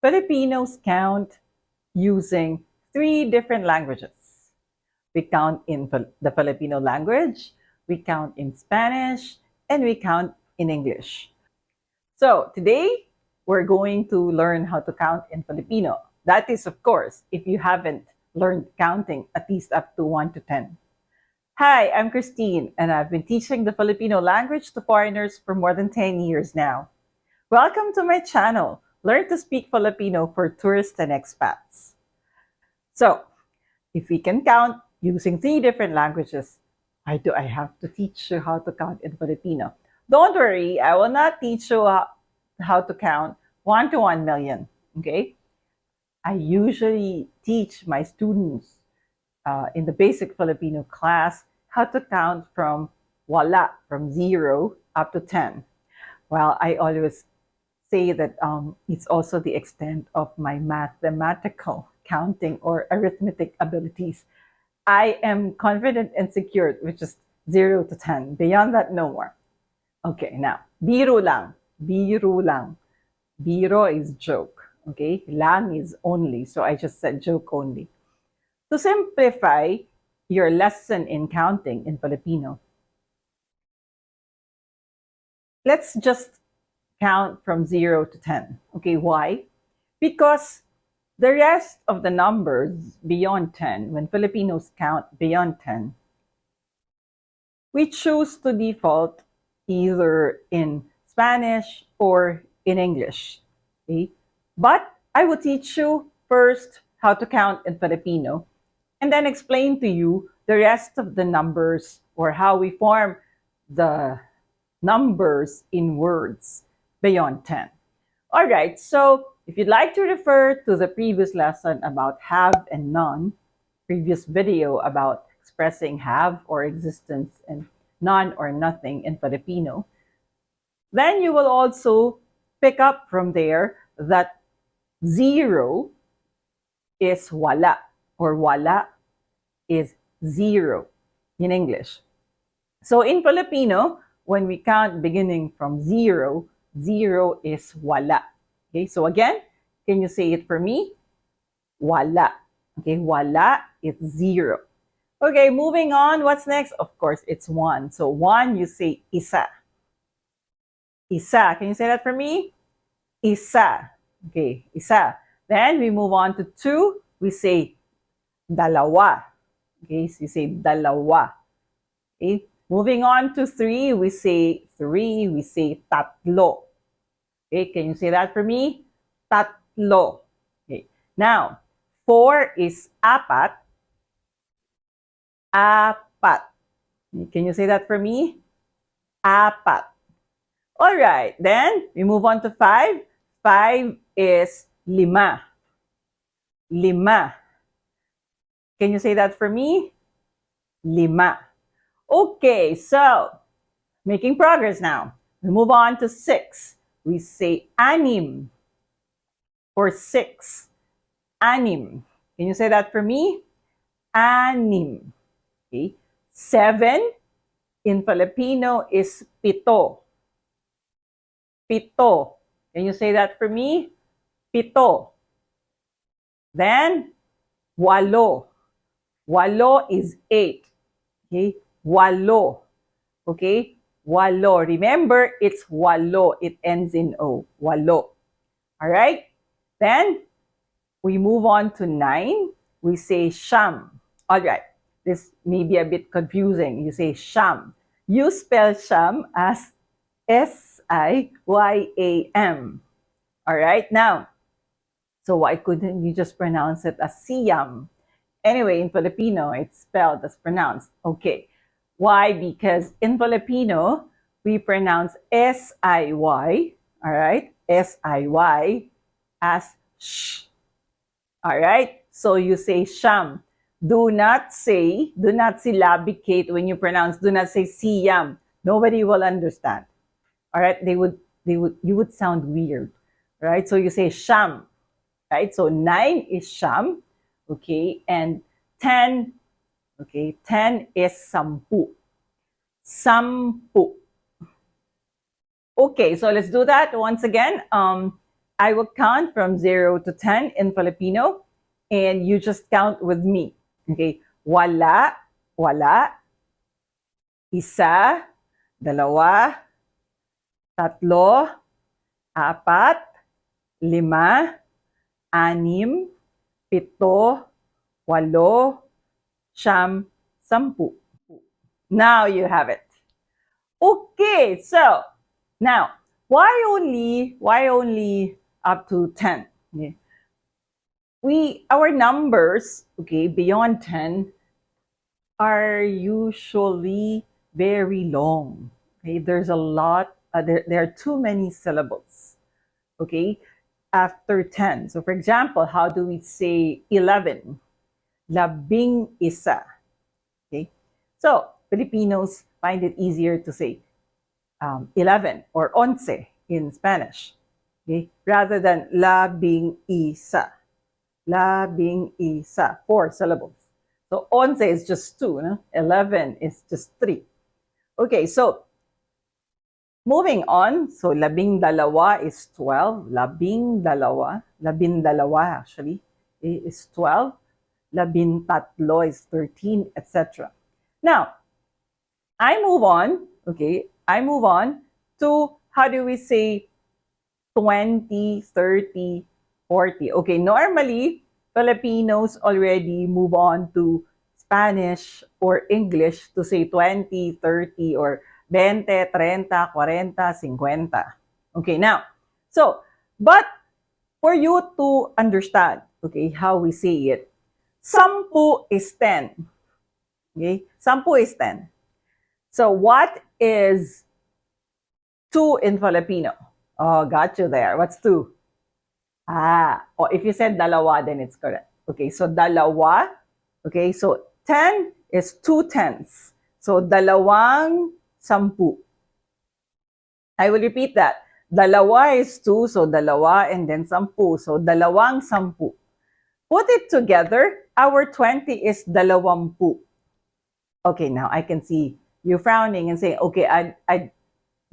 Filipinos count using 3 different languages. We count in the Filipino language, we count in Spanish, and we count in English. So today, we're going to learn how to count in Filipino. That is, of course, if you haven't learned counting at least up to 1 to 10. Hi, I'm Christine, and I've been teaching the Filipino language to foreigners for more than 10 years now. Welcome to my channel, Learn to Speak Filipino for Tourists and Expats. So, if we can count using 3 different languages, why do I have to teach you how to count in Filipino? Don't worry, I will not teach you how to count 1 to 1 million, okay? I usually teach my students in the basic Filipino class how to count from wala, from 0 up to 10. Well, I always say that it's also the extent of my mathematical counting or arithmetic abilities. I am confident and secure, which is 0 to 10. Beyond that, no more. Okay, now, biro lang. Biro lang. Biro is joke. Okay, lang is only. So I just said joke only. To simplify your lesson in counting in Filipino, let's just count from 0 to 10. Okay, why? Because the rest of the numbers beyond 10, when Filipinos count beyond 10, we choose to default either in Spanish or in English. Okay? But I will teach you first how to count in Filipino and then explain to you the rest of the numbers or how we form the numbers in words beyond 10. All right, so if you'd like to refer to the previous lesson about have and none, previous video about expressing have or existence and none or nothing in Filipino, then you will also pick up from there that 0 is wala or wala is 0 in English. So in Filipino, when we count beginning from 0, 0 is wala. Okay, so again, can you say it for me? Wala. Okay, wala is 0. Okay, moving on. What's next? Of course, it's 1. So 1, you say isa. Isa. Can you say that for me? Isa. Okay, isa. Then we move on to 2. We say dalawa. Okay, so you say dalawa. Okay, moving on to 3. We say 3. We say tatlo. Okay, can you say that for me? Tatlo. Okay, now 4 is apat. Apat. Can you say that for me? Apat. All right, then we move on to 5. 5 is lima. Lima. Can you say that for me? Lima. Okay, so making progress now. We move on to 6. We say anim or 6. Anim. Can you say that for me? Anim. Okay. 7 in Filipino is pito. Pito. Can you say that for me? Pito. Then, walo. Walo is 8. Okay? Walo. Okay? Walo. Remember, it's walo. It ends in O. Walo. All right? Then, we move on to 9. We say sham. All right. This may be a bit confusing. You say sham. You spell sham as S-I-Y-A-M. All right? Now, so why couldn't you just pronounce it as siyam? Anyway, in Filipino, it's spelled as pronounced. Okay. Why? Because in Filipino, we pronounce S-I-Y, all right? S-I-Y as sh. All right? So you say sham. Do not syllabicate when you pronounce, do not say siyam. Nobody will understand. All right? You would sound weird, right? So you say sham, right? So 9 is sham, okay? And 10, okay, 10 is sampu. Sampu. Okay, so let's do that once again. I will count from 0 to 10 in Filipino, and you just count with me. Okay? Wala, wala, isa, dalawa, tatlo, apat, lima, anim, pito, walo, siyam, sampu. Now you have it. Okay, so now why only up to 10? Okay. Our numbers, okay, beyond 10 are usually very long. Okay, there's a lot, there are too many syllables. Okay, after 10. So, for example, how do we say 11? Labing isa. Okay, so Filipinos find it easier to say 11 or once in Spanish, okay, rather than labing isa. Labing isa, 4 syllables. So once is just 2, no? 11 is just 3. Okay, so moving on, so labing dalawa is 12. Labing dalawa actually is 12. Labing tatlo is 13, etc. Now, I move on, okay? I move on to how do we say 20, 30, 40. Okay, normally Filipinos already move on to Spanish or English to say 20, 30, or 20, 30, 40, 50. Okay, now, so, but for you to understand, okay, how we say it, sampu is 10. Okay, sampu is 10. So what is 2 in Filipino? Oh, got you there. What's 2? Oh, if you said dalawa, then it's correct. Okay, so dalawa. Okay, so 10 is 2 tenths. So dalawang sampu. I will repeat that. Dalawa is 2, so dalawa, and then sampu. So dalawang sampu. Put it together, our 20 is dalawampu. Okay, now I can see you frowning and saying, okay, I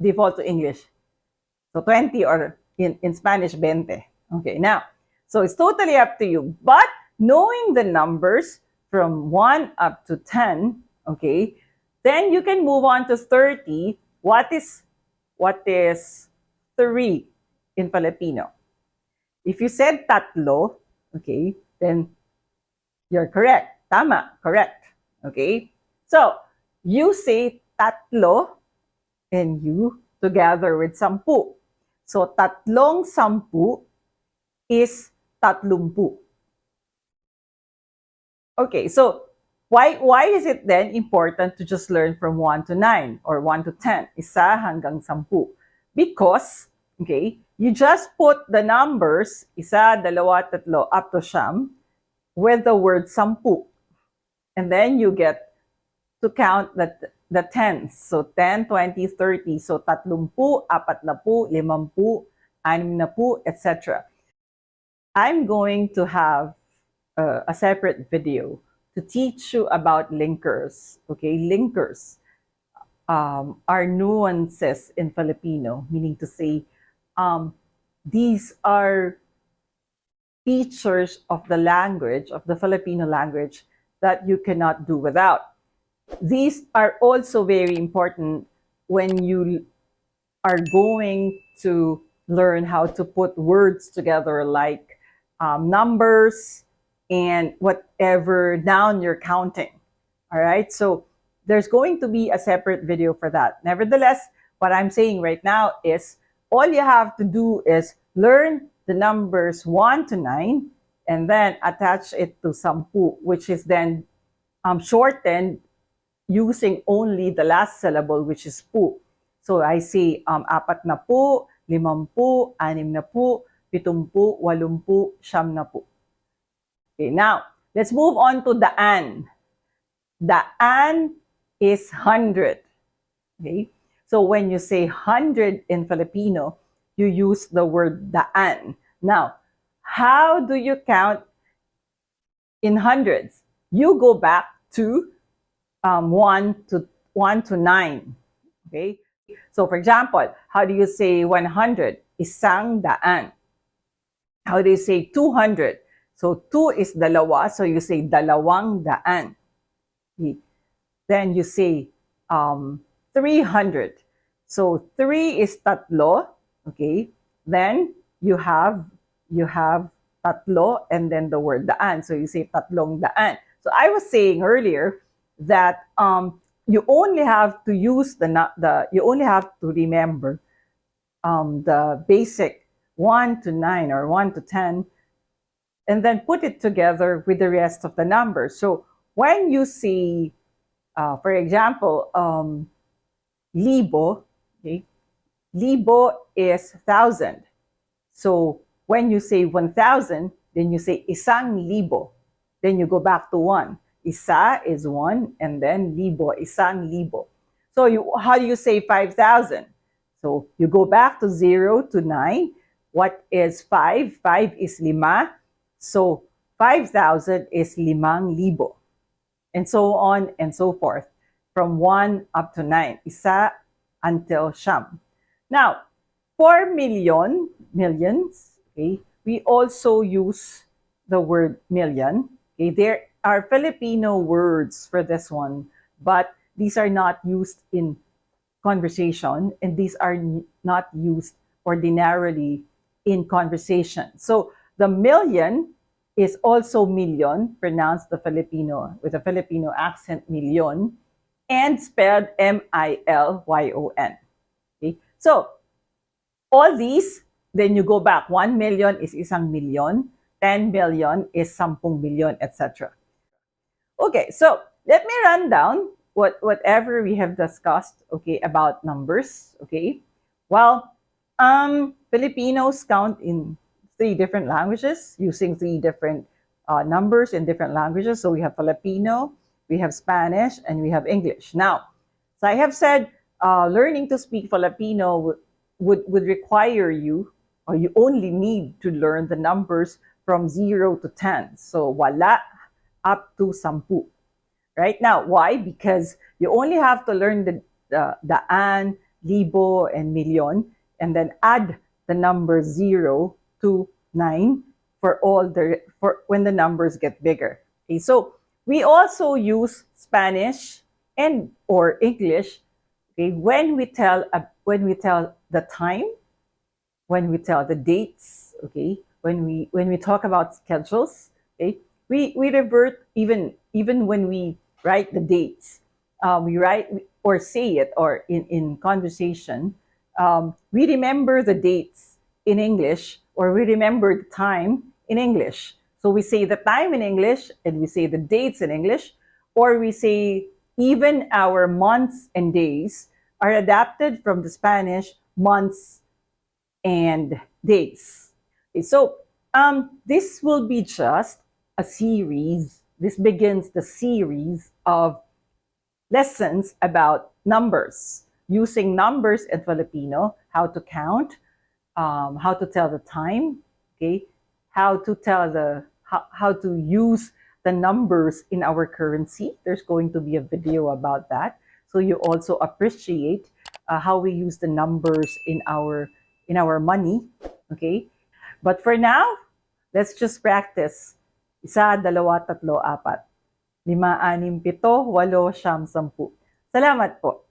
default to English. So 20, or in Spanish, 20. Okay, now, so it's totally up to you. But knowing the numbers from 1 up to 10, okay, then you can move on to 30. What is 3 in Filipino? If you said tatlo, okay, then you're correct. Tama, correct. Okay? So, you say tatlo and you together with sampu. So, tatlong sampu is tatlumpu. Okay, so why is it then important to just learn from 1 to 9 or 1 to 10? Isa hanggang sampu. Because, okay, you just put the numbers, isa, dalawa, tatlo, up to siyam, with the word sampu. And then you get to count the tens. So 10, 20, 30. So tatlumpu, apatnapu, limampu, animnapu, etc. I'm going to have a separate video to teach you about linkers. Okay, linkers are nuances in Filipino, meaning to say these are features of the language, of the Filipino language, that you cannot do without. These are also very important when you are going to learn how to put words together, like numbers and whatever noun you're counting. All right, so there's going to be a separate video for that. Nevertheless, what I'm saying right now is all you have to do is learn the numbers 1 to 9 and then attach it to sampu, which is then shortened using only the last syllable, which is pu. So I say apat na pu, limampu, anim na pu, pitumpu, walumpu, siyam na pu. Okay, now let's move on to daan. Daan is 100. Okay, so when you say 100 in Filipino, you use the word daan. Now, how do you count in hundreds? You go back to 1 to 9. Okay? So for example, how do you say 100? Isang daan. How do you say 200? So 2 is dalawa, so you say dalawang daan. Okay. Then you say 300. So 3 is tatlo, okay? Then you have tatlo and then the word daan. So you say tatlong daan. So I was saying earlier that you only have to use you only have to remember the basic 1 to 9 or 1 to 10 and then put it together with the rest of the numbers. So when you see, for example, libo, okay, libo is 1,000. So when you say 1,000, then you say isang libo. Then you go back to 1. Isa is 1, and then libo, isang libo. So how do you say 5,000? So you go back to 0 to 9. What is 5? 5 is lima. So 5,000 is limang libo. And so on and so forth. From 1 up to 9. Isa until siyam. Now, for millions, okay, we also use the word million. Okay, there are Filipino words for this one, but these are not used in conversation and these are not used ordinarily in conversation. So the million is also million, pronounced the Filipino with a Filipino accent, million, and spelled M-I-L-Y-O-N. Okay? So all these, then you go back. 1 million is isang milyon, 10 million is 10 milyon, etc. Okay, so let me run down whatever we have discussed, okay, about numbers, okay? Well, Filipinos count in 3 different languages, using 3 different numbers in different languages. So we have Filipino, we have Spanish, and we have English. Now, so I have said learning to speak Filipino would require you, or you only need to learn the numbers from 0 to 10. So wala up to sampu. Right now, why? Because you only have to learn the daan, libo, and milyon, and then add the number 0 to 9 for when the numbers get bigger. Okay, so we also use Spanish and or English, okay, when we tell the time, when we tell the dates, okay, when we talk about schedules, okay, we revert even when we write the dates, we write or say it or in conversation, we remember the dates in English or we remember the time in English. So we say the time in English and we say the dates in English, or we say even our months and days are adapted from the Spanish months and days. Okay, so this will be just a series. This begins the series of lessons about numbers, using numbers in Filipino, how to count, how to tell the time, okay, how to tell how to use the numbers in our currency. There's going to be a video about that, so you also appreciate how we use the numbers in our money, okay. But for now, let's just practice. Isa, dalawa, tatlo, apat. 5, 6, 7, 8, 9, 10. Salamat po.